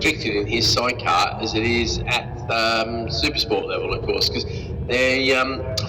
restricted in his sidecar as it is at Supersport level, of course, because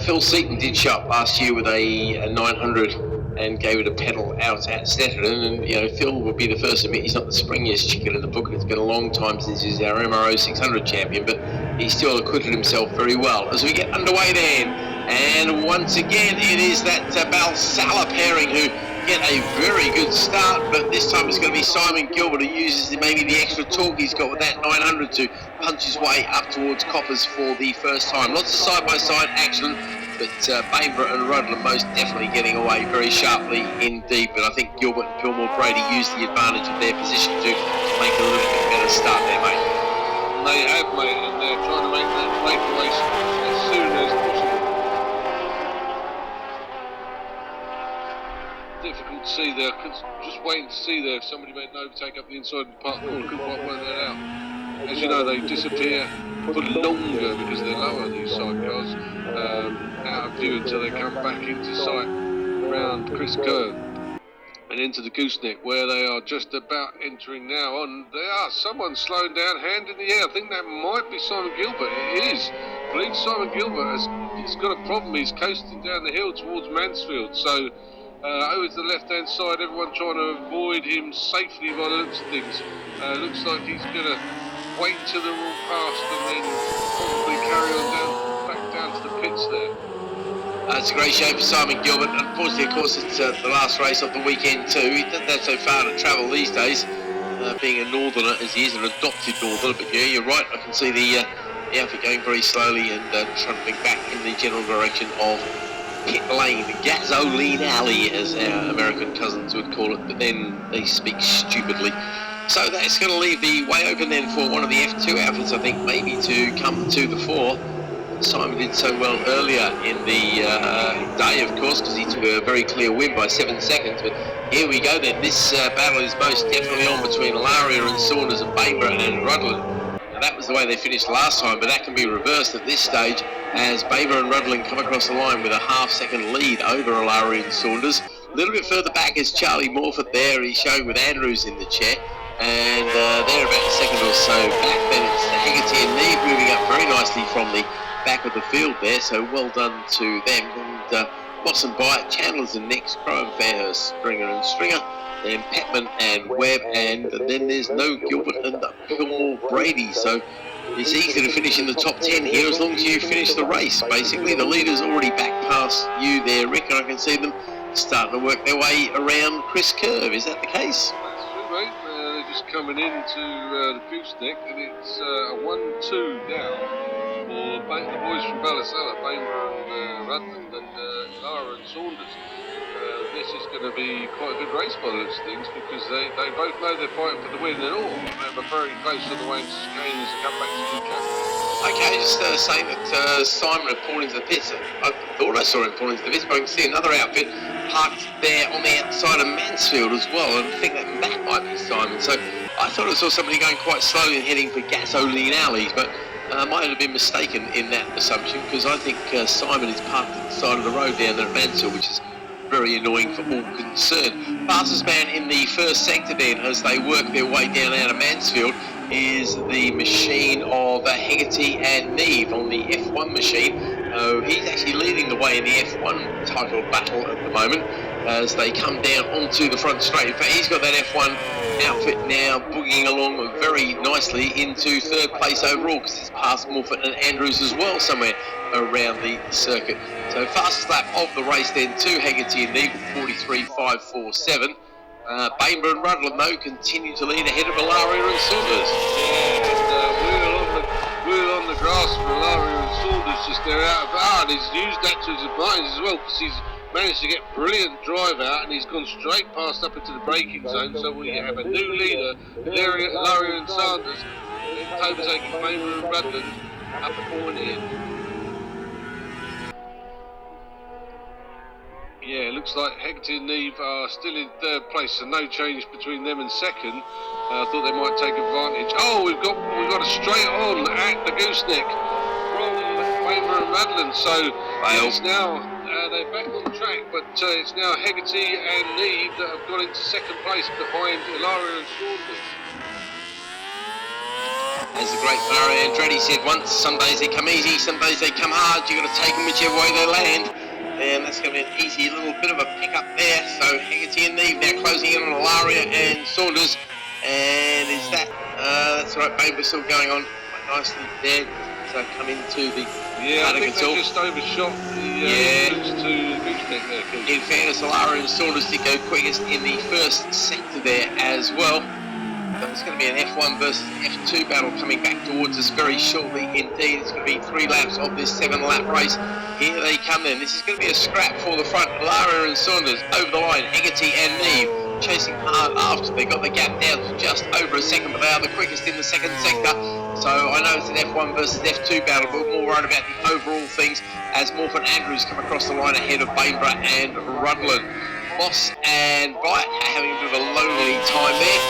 Phil Seaton did show up last year with a 900 and gave it a pedal out at Snetterton, and Phil would be the first to admit he's not the springiest chicken in the book, and it's been a long time since he's our MRO 600 champion, but he still acquitted himself very well. As we get underway then, and once again it is that Balsala pairing who get a very good start, but this time it's going to be Simon Gilbert who uses maybe the extra torque he's got with that 900 to punch his way up towards Coppers for the first time. Lots of side-by-side action, but Bainborough and Ruddle are most definitely getting away very sharply indeed, but I think Gilbert and Pillmore Brady used the advantage of their position to make a little bit better start there, mate. They have, mate, and they're trying to make the race as soon as possible. Difficult to see there, just waiting to see there if somebody made an overtake up the inside of the park corner, couldn't quite work that out. As you know, they disappear for longer because they're lower, these sidecars, out of view until they come back into sight around Chris Kerr and into the gooseneck, where they are just about entering now on. They are, someone slowing down, hand in the air. I think that might be Simon Gilbert. It is. I believe Simon Gilbert he's got a problem. He's coasting down the hill towards Mansfield, so over to the left-hand side, everyone trying to avoid him safely by the looks of things. Looks like he's going to wait till they're all past and then probably carry on back down to the pits there. It's a great show for Simon Gilbert. Unfortunately, of course, it's the last race of the weekend too. He doesn't have so far to travel these days, being a northerner as he is, an adopted northerner. But yeah, you're right, I can see the outfit going very slowly and trundling back in the general direction of Pit Lane, Gasoline Alley, as our American cousins would call it, but then they speak stupidly. So that's going to leave the way open then for one of the F2 outfits, I think, maybe to come to the fore. Simon did so well earlier in the day, of course, because he took a very clear win by 7 seconds. But here we go then. This battle is most definitely on between Laria and Saunders and Bainborough and Rudland. That was the way they finished last time, but that can be reversed at this stage as Bainborough and Rudling come across the line with a half-second lead over Alaria and Saunders. A little bit further back is Charlie Morford there. He's showing with Andrews in the chair, and they're about a second or so back. Then it's Hegarty and Neve moving up very nicely from the back of the field there, so well done to them. And Moss and Byatt, Chandler's the next, Crow and Fairhurst, Stringer and Stringer, then Petman and Webb, and then there's no Gilbert and Pillmore Brady. So it's easy to finish in the top 10 here as long as you finish the race. Basically, the leader's already back past you there, Rick, and I can see them starting to work their way around Chris Curve. Is that the case? That's true, mate. They're just coming into the gooseneck, and it's a 1-2 down for the boys from Ballasalla, Bainborough and Rutland, and Lara and Saunders. This is going to be quite a good race by the looks of things, because they both know they're fighting for the win, and all remember very close to the Wayne Chicane as they come back to the track. Okay, just saying that Simon had pulled into the pits. I thought I saw him pull into the pits, but I can see another outfit parked there on the outside of Mansfield as well, and I think that might be Simon. So I thought I saw somebody going quite slowly and heading for Gasoline Alleys, but I might have been mistaken in that assumption, because I think Simon is parked at the side of the road down there at Mansfield, which is very annoying for all concerned. Fastest man in the first sector then, as they work their way down out of Mansfield, is the machine of Hegarty and Neve on the F1 machine. He's actually leading the way in the F1 title battle at the moment as they come down onto the front straight. In fact, he's got that F1 outfit now boogieing along very nicely into third place overall, because it's past Morford and Andrews as well somewhere around the circuit. So fastest lap of the race then to Hegarty and Neve, 43.547. Bainborough and Rudland, though, continue to lead ahead of Alaria and Saunders. Yeah, and wheel on the grass for Alaria and Saunders, just they're out of and he's used that to his advantage as well, because he's managed to get brilliant drive out, and he's gone straight past up into the braking zone. So we have a new leader, Alaria and Saunders, overtaking Bainborough and Rudland up at point here. Yeah, it looks like Hegarty and Neve are still in third place, so no change between them and second. I thought they might take advantage. Oh, we've got a straight on at the gooseneck from Bainborough and Rudland. So it's now they're back on track, but it's now Hegarty and Neve that have got into second place behind Ilaria and Saunders. As the great Mario Andretti said once, some days they come easy, some days they come hard. You've got to take them whichever way they land. And that's going to be an easy little bit of a pickup there. So Hegarty and Neve now closing in on Alaria and Saunders. And is that, that's right, Bainbridge still going on quite nicely there. So come into the I think they just overshot the to the gooseneck there, Keith. In fairness, Alaria and Saunders did go quickest in the first sector there as well. So it's going to be an F1 versus F2 battle coming back towards us very shortly indeed. It's going to be 3 laps of this 7-lap race. Here they come then. This is going to be a scrap for the front. Alaria and Saunders over the line. Hegarty and Neve chasing hard after. They got the gap down to just over a second, but they are the quickest in the second sector. So I know it's an F1 versus F2 battle, but we're more worried about the overall things as Morford Andrews come across the line ahead of Bainborough and Rudland. Moss and Bright are having a bit of a lonely time there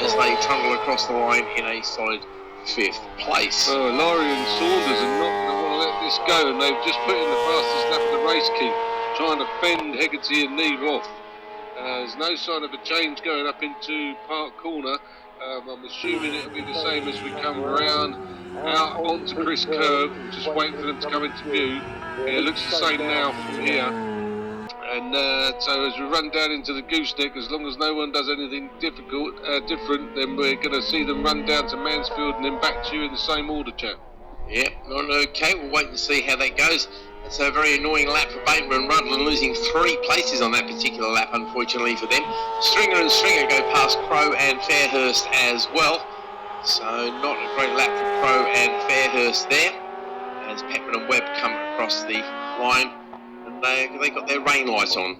as they trundle across the line in a solid 5th place. Laurie and Saunders are not going to want to let this go, and they've just put in the fastest lap of the race, Keith, trying to fend Hegarty and Neve off. There's no sign of a change going up into Park Corner. I'm assuming it'll be the same as we come around out onto Chris Curve. Just waiting for them to come into view. It looks the same now from here. And so as we run down into the gooseneck, as long as no one does anything different, then we're going to see them run down to Mansfield and then back to you in the same order, chap. Yeah, not okay. We'll wait and see how that goes. It's a very annoying lap for Bainborough and Rudland, losing 3 places on that particular lap, unfortunately for them. Stringer and Stringer go past Crow and Fairhurst as well. So not a great lap for Crow and Fairhurst there, as Pepman and Webb come across the line. They got their rain lights on.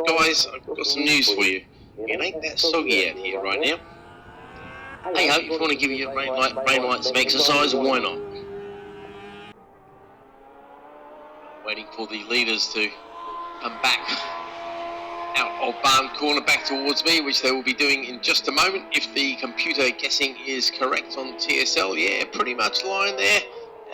Guys, I've got some news for you. It ain't that soggy out here right now. Hey, if you want to give your rain lights some exercise, why not? Waiting for the leaders to come back out of Barn Corner back towards me, which they will be doing in just a moment. If the computer guessing is correct on TSL, yeah, pretty much lying there.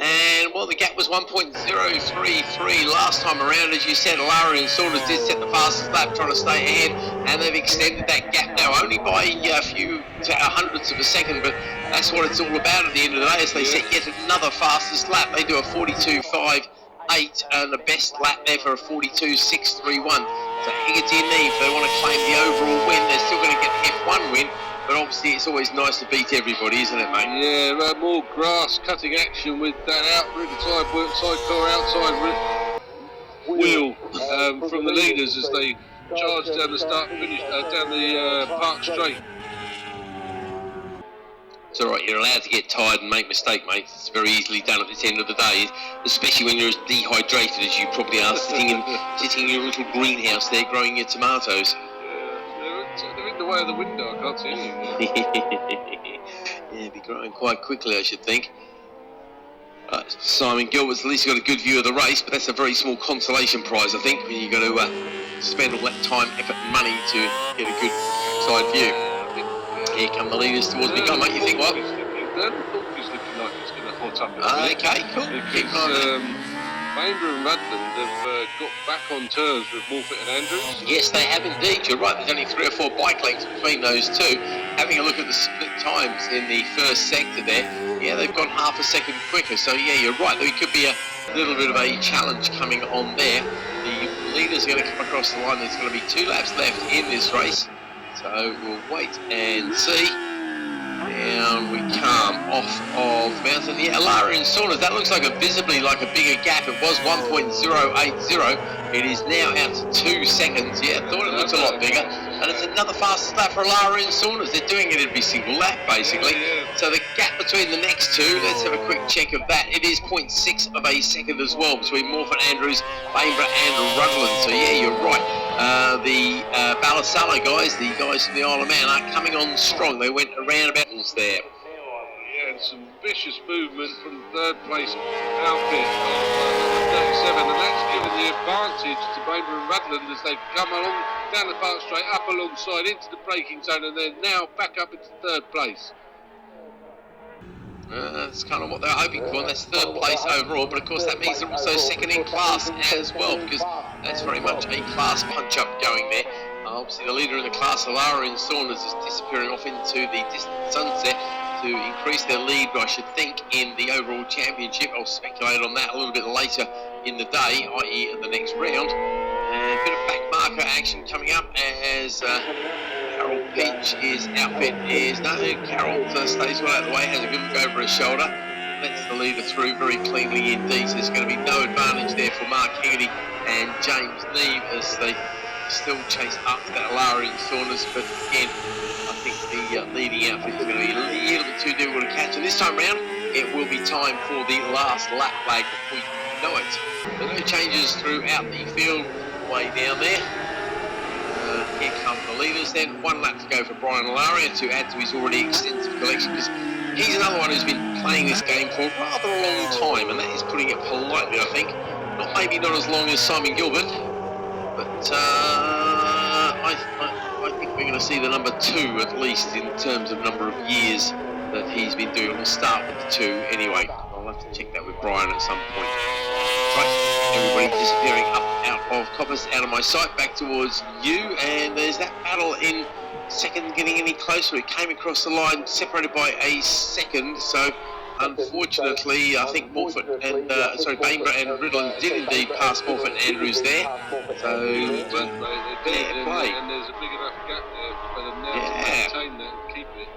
And, well, the gap was 1.033 last time around. As you said, Alaria and Saunders did set the fastest lap trying to stay ahead, and they've extended that gap now only by a few hundredths of a second, but that's what it's all about at the end of the day, as they set yet another fastest lap. They do a 42.58 and the best lap there for a 42.631. So Hegarty and Neve, they want to claim the overall win. They're still going to get the F1 win, but obviously it's always nice to beat everybody, isn't it, mate? Yeah, more grass cutting action with that sidecar outside wheel from the leaders as they charge down the start finish down the Park Straight. It's alright, you're allowed to get tired and make mistakes, mate. It's very easily done at this end of the day, especially when you're as dehydrated as you probably are, sitting in your little greenhouse there growing your tomatoes. They're in the way of the window, I can't see anything. Yeah, it'll be growing quite quickly, I should think. Simon Gilbert's at least got a good view of the race, but that's a very small consolation prize, I think, when you've got to spend all that time, effort and money to get a good side view. Here come the leaders towards me. Go on, mate, you think what? It's looking like it's going to hot up a bit. Okay, cool. Because Bainborough and Rudland have got back on terms with Morford and Andrews. Yes, they have indeed. You're right. There's only 3 or 4 bike lengths between those two. Having a look at the split times in the first sector there, yeah, they've gone half a second quicker. So, yeah, you're right. There could be a little bit of a challenge coming on there. The leaders are going to come across the line. There's going to be 2 laps left in this race. So we'll wait and see. Down we come off of Mountain. Yeah, Alaria and Saunders, that looks like visibly like a bigger gap. It was 1.080. It is now out to 2 seconds. Yeah, I thought it looked a lot bigger. And it's another fastest lap for Alaria and Saunders. They're doing it every single lap, basically. So the gap between the next two, let's have a quick check of that. It is 0.6 of a second as well between Morford Andrews, Bainborough and Rudland. So yeah, you're right. The Ballasalla guys, the guys from the Isle of Man, are coming on strong. They went around about there. Yeah, and some vicious movement from third place outfit of 37, and that's given the advantage to Bainborough and Rudland as they've come along down the Park Straight, up alongside into the braking zone, and they're now back up into third place. That's kind of what they're hoping for, and that's third place overall, but of course that means they're also second in class as well, because that's very much a class punch-up going there. Obviously the leader in the class, Alaria and Saunders, is disappearing off into the distant sunset. to increase their lead, I should think, in the overall championship. I'll speculate on that a little bit later in the day, i.e. in the next round. A bit of back marker action coming up as Carol Peach's outfit is... No, Carol stays well out of the way, has a good look over his shoulder. Lets the leader through very cleanly indeed. So there's going to be no advantage there for Mark Hegarty and James Neve as they still chase after that Lara in Saunders. But again, I think the leading outfit is going to be a little bit too difficult to catch. And this time round, it will be time for the last lap flag before you know it. There are no changes throughout the field way down there. Here come the leaders then. 1 lap to go for Brian Alaria to add to his already extensive collection, because he's another one who's been playing this game for rather a long time, and that is putting it politely, I think. Maybe not as long as Simon Gilbert, but I think we're going to see the number 2 at least in terms of number of years that he's been doing. We'll start with the 2 anyway. I'll have to check that with Brian at some point. Right, everybody disappearing up out of Coppice, out of my sight, back towards you, and there's that battle in second getting any closer. It came across the line separated by a second, so unfortunately I think Morford and Bainborough and Riddland did indeed pass Morford and Andrews there, so fair play. And there's a big enough gap there for them now to maintain that and keep it.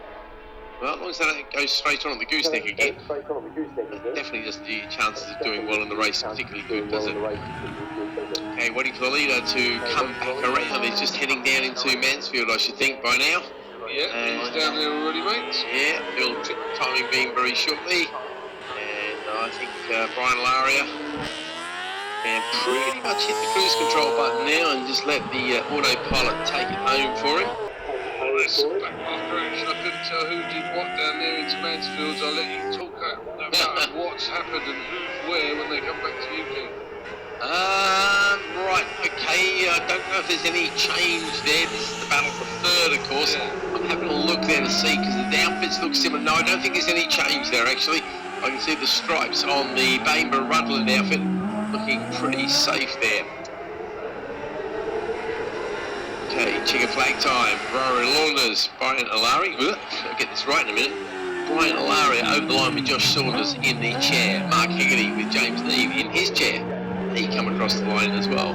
Well, as long as they don't go straight on at the gooseneck again, that definitely doesn't do your chances of doing well in the race particularly good, does it? Okay, waiting for the leader to come back around. He's just heading down into Mansfield, I should think, by now. Yeah, he's down there already, mates. Yeah, build trip timing being very shortly. And I think Brian Laria can pretty much hit the cruise control button now and just let the autopilot take it home for him. This back marker action, I couldn't tell who did what down there into Mansfield. I'll let you talk about what's happened and who's where when they come back to you, King. Right, okay, I don't know if there's any change there. This is the battle for third, of course. Yeah. I'm having a look there to see, because the outfits look similar. No, I don't think there's any change there, actually. I can see the stripes on the Bainborough Rutland outfit looking pretty safe there. Okay, chicken flag time. Rory Launders, Brian Alari. I'll get this right in a minute. Brian Alari over the line with Josh Saunders in the chair. Mark Hegarty with James Neve in his chair. He come across the line as well.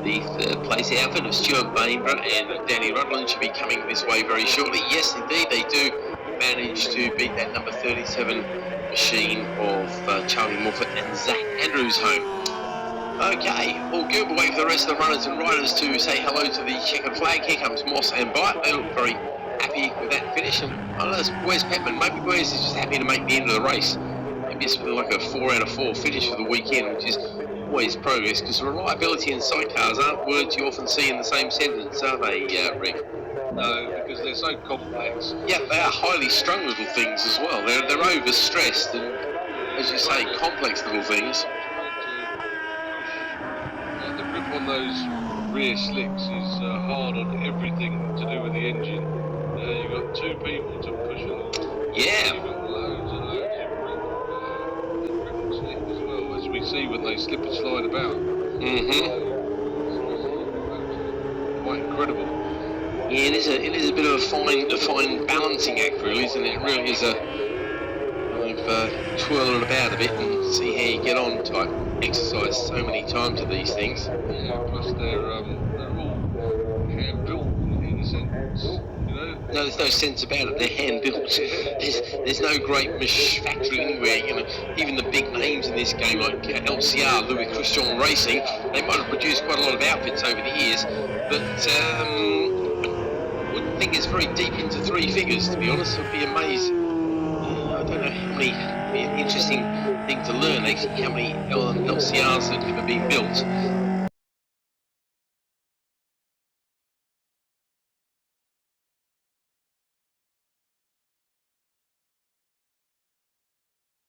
The third place outfit of Stuart Bainborough and Danny Rutland should be coming this way very shortly. Yes, indeed, they do manage to beat that number 37 machine of Charlie Morford and Zach Andrews home. Okay, all good. We'll wait for the rest of the runners and riders to say hello to the checkered flag. Here comes Moss and Bite. They look very happy with that finish. And I don't know, where's Petman? Maybe Wes is just happy to make the end of the race. Maybe it's like a 4 out of 4 finish for the weekend, which is always progress, because reliability and sidecars aren't words you often see in the same sentence, are they, Rick? No, because they're so complex. Yeah, they are highly strung little things as well. They're overstressed and, as you say, complex little things. The grip on those rear slicks is hard on everything to do with the engine. You've got 2 people to push along. Yeah. You've got loads and loads of grip and slick as well, as we see when they slip and slide about. Quite incredible. Yeah, it is a bit of a fine balancing act, really, isn't it? It really is a kind of twirl it about a bit and see how you get on type exercise so many times with these things. Yeah, plus they're all hand-built in a sense, you know? No, there's no sense about it. They're hand-built. There's no great factory anywhere. You know, even the big names in this game, like LCR, Louis Christian Racing, they might have produced quite a lot of outfits over the years, but I wouldn't think it's very deep into 3 figures, to be honest. I'd be amazed. I don't know how many. Be an interesting thing to learn, actually, how many LCRs have ever been built.